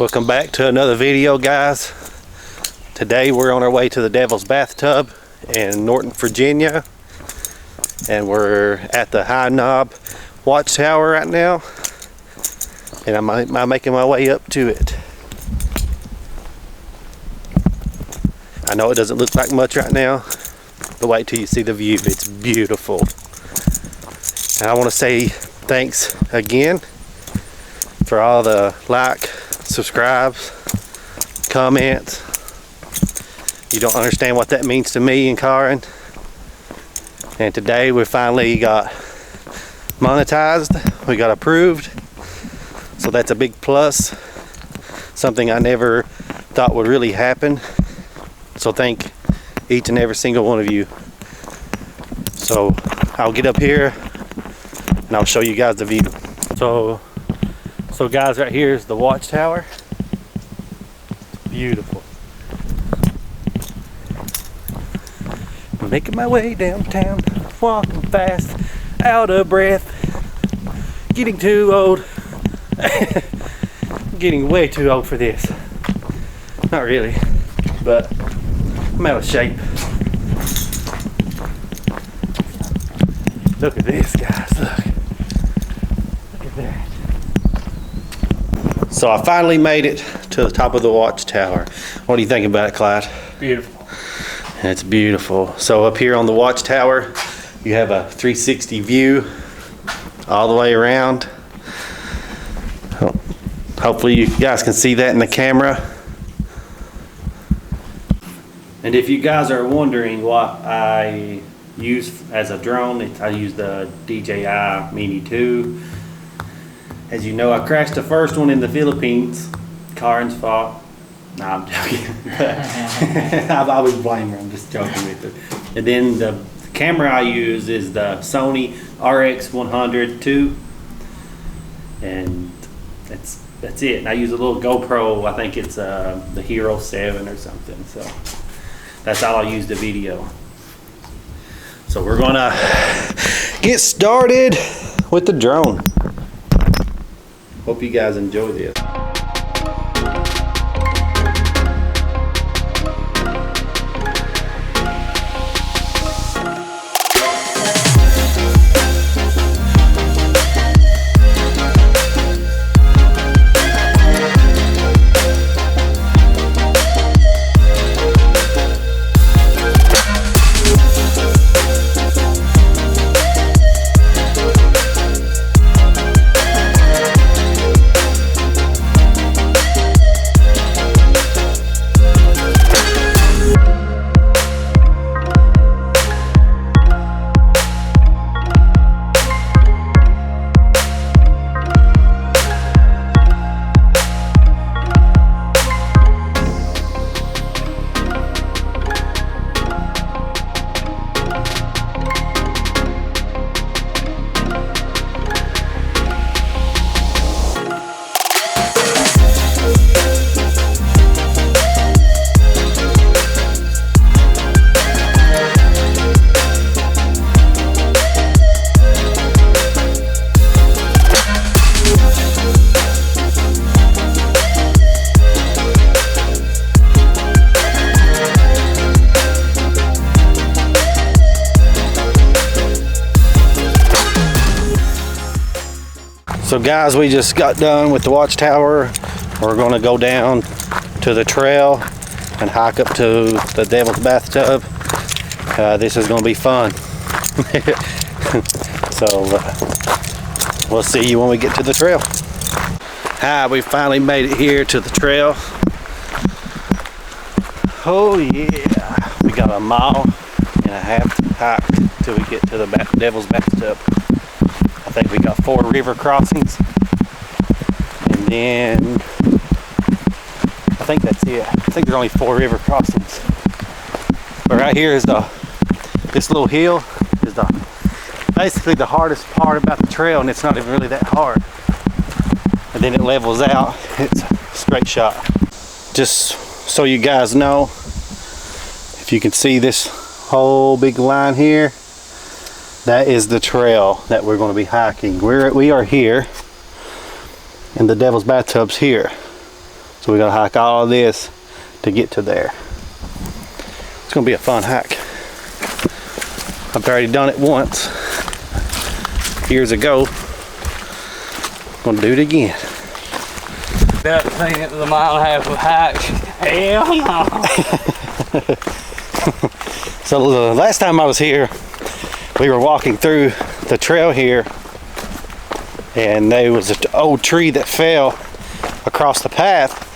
Welcome back to another video, guys. Today we're on our way to the Devil's Bathtub in Norton, Virginia, and we're at the High Knob Watchtower right now, and I'm making my way up to it. I know it doesn't look like much right now, but wait till you see the view. It's beautiful. And I want to say thanks again for all the subscribes, comments. You don't understand what that means to me and Karen. And today we finally got monetized. We got approved. So that's a big plus. Something I never thought would really happen. So thank each and every single one of you. So I'll get up here and I'll show you guys the view. So guys, right here is the watchtower. Beautiful. I'm making my way downtown, walking fast, out of breath, getting too old. Getting way too old for this. Not really, but I'm out of shape. Look at this, guys, look. Look at that. So I finally made it to the top of the watchtower. What do you think about it, Clyde? Beautiful. It's beautiful. So up here on the watchtower, you have a 360 view all the way around. Hopefully you guys can see that in the camera. And if you guys are wondering what I use as a drone, I use the DJI Mini 2. As you know, I crashed the first one in the Philippines. Karen's fault. Nah, I'm joking. I always blame her. I'm just joking with her. And then the camera I use is the Sony RX100 II. And that's it. And I use a little GoPro. I think it's the Hero 7 or something. So that's all I use the video. So we're gonna get started with the drone. Hope you guys enjoy this. So guys, we just got done with the watchtower. We're gonna go down to the trail and hike up to the Devil's Bathtub. This is gonna be fun. So we'll see you when we get to the trail. Hi, we finally made it here to the trail. Oh yeah, we got a mile and a half to hike till we get to the Devil's Bathtub. I think we got 4 river crossings, and then I think that's it. I think there's only 4 river crossings. But right here is this little hill is basically the hardest part about the trail, and it's not even really that hard. And then it levels out. It's a straight shot. Just so you guys know, if you can see this whole big line here, that is the trail that we're going to be hiking. We are here, and the Devil's Bathtub's here. So we gotta hike all of this to get to there. It's gonna be a fun hike. I've already done it once, years ago. Gonna do it again. That thing at the mile and a half of hike. Hell no. So the last time I was here, we were walking through the trail here, and there was an old tree that fell across the path,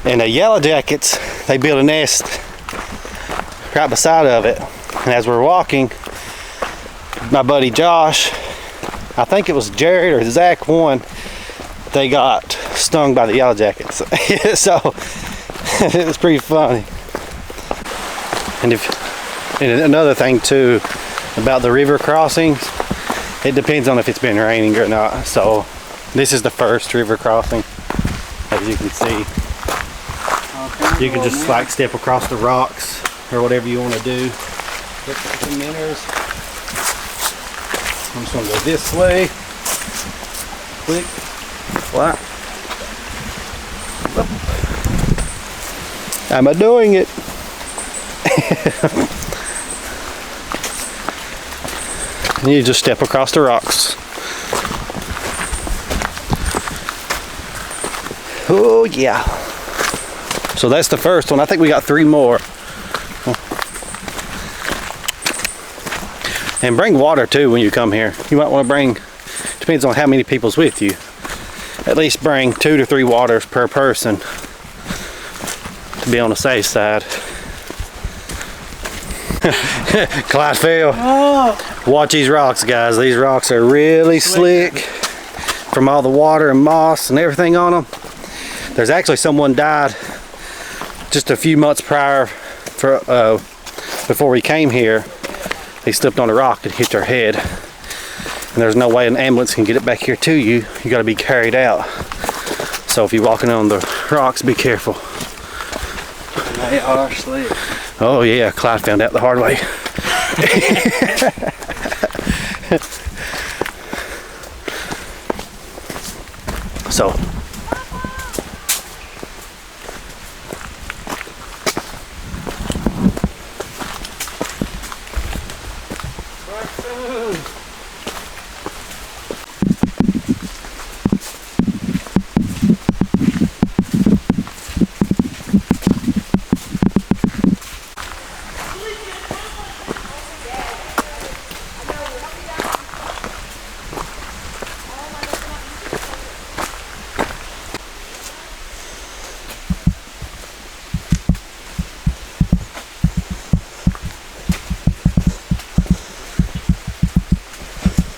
and the yellow jackets, they built a nest right beside of it. And as we're walking, my buddy Josh, I think it was Jared or Zach, one, they got stung by the yellow jackets. So it was pretty funny. And another thing too about the river crossings, it depends on if it's been raining or not. So this is the first river crossing, as you can see. You can just like step across the rocks or whatever you want to do. I'm just gonna go this way. Quick. What? Am I doing it? And you just step across the rocks. Oh yeah. So that's the first one. I think we got 3 more. And bring water too when you come here. You might want to bring, depends on how many people's with you. At least bring 2 to 3 waters per person to be on the safe side. Clyde fell. Oh. Watch these rocks, guys. These rocks are really slick from all the water and moss and everything on them. There's actually someone died just a few months prior before we came here. They slipped on a rock and hit their head. And there's no way an ambulance can get it back here to you. You gotta be carried out. So if you're walking on the rocks, be careful. They are slick. Oh yeah, Clyde found out the hard way. So.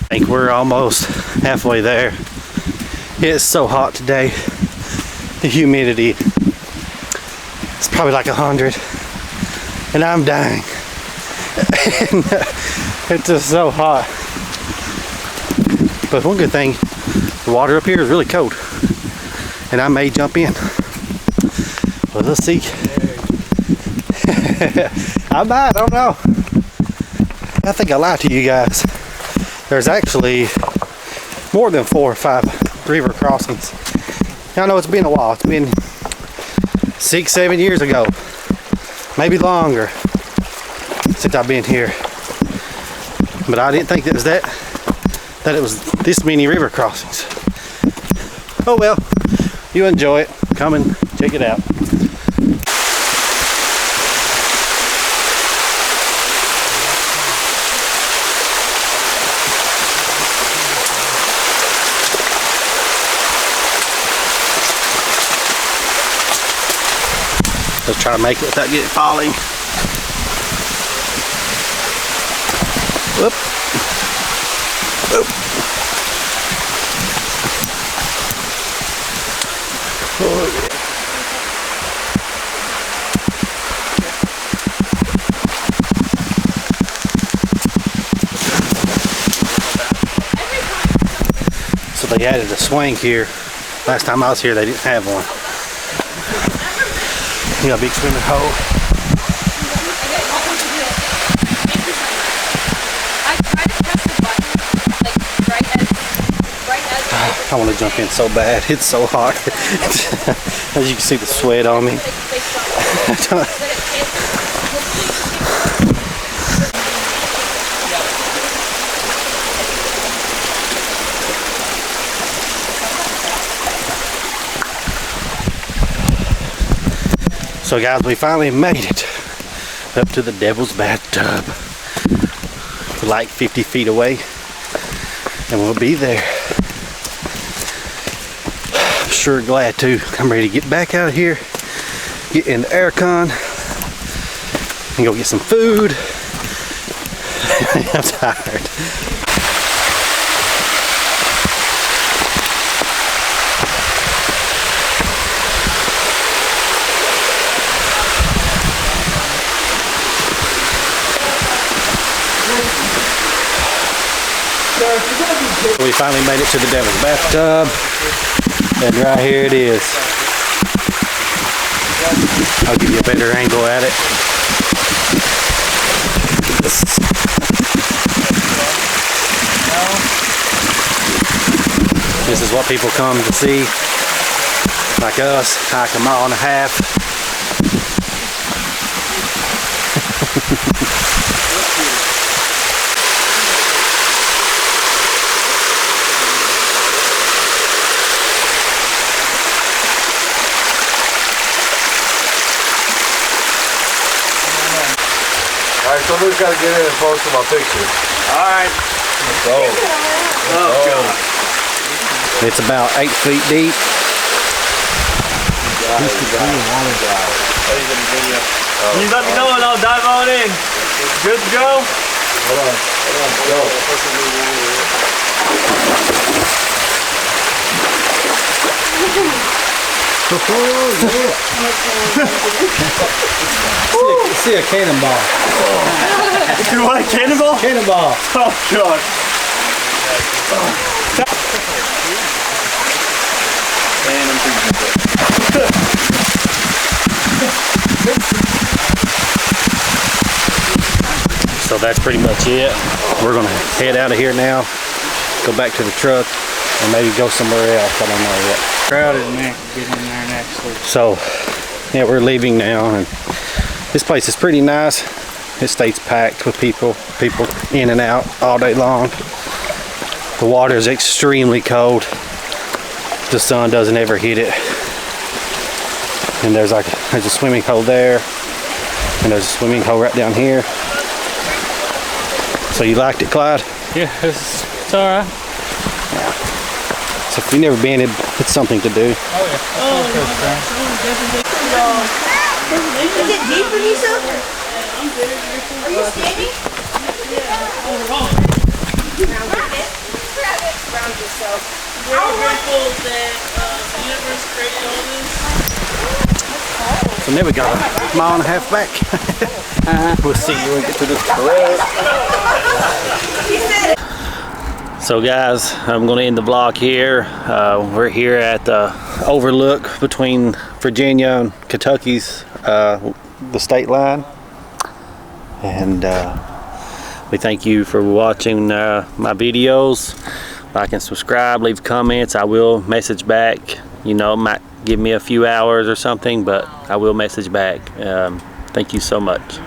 I think we're almost halfway there. It's so hot today. The humidity, it's probably like 100, and I'm dying. It's just so hot. But one good thing, the water up here is really cold, and I may jump in. But let's see. I might, I don't know. I think I lied to you guys. There's actually more than 4 or 5 river crossings. I know it's been a while. It's been 6, 7 years ago, maybe longer, since I've been here. But I didn't think that it was this many river crossings. Oh well, you enjoy it. Come and check it out. Let's try to make it without getting falling. Whoop. Whoop. Oh, yeah. So they added a swing here. Last time I was here, they didn't have one. You got a big swimming hole. I tried to press the button, like right as I want to jump in so bad. It's so hot. As you can see the sweat on me. So guys, we finally made it up to the Devil's Bathtub. We're like 50 feet away and we'll be there. I'm sure glad to. I'm ready to get back out of here, get in the aircon, and go get some food. I'm tired. We finally made it to the Devil's Bathtub, and right here it is. I'll give you a better angle at it. This is what people come to see, like us, hike a mile and a half. Alright, somebody's got to get in and post my picture. Alright. Let's go. Oh, God. It's about 8 feet deep. You let me know and I'll dive on in. Good to go? Hold on, go. See a cannonball. You want a cannonball? Cannonball. Oh, God. So that's pretty much it. We're gonna head out of here now, go back to the truck, and maybe go somewhere else. I don't know yet. Crowded, man. Get in there and actually. So, yeah, we're leaving now, and this place is pretty nice. It stays packed with people in and out all day long. The water is extremely cold. The sun doesn't ever hit it. And there's a swimming hole there, and there's a swimming hole right down here. So you liked it, Clyde? Yeah, it's alright. So if you've never been, it's something to do. Oh, yeah. Is it deep for you, sir? Are you standing? Grab it around yourself. We're grateful that the universe created all this. So now we got a mile and a half back. We'll see you when we get to the truck. So guys, I'm going to end the vlog here. We're here at the overlook between Virginia and Kentucky's the state line, and we thank you for watching my videos. Like and subscribe, leave comments. I will message back. You know, it might give me a few hours or something, but I will message back. Thank you so much.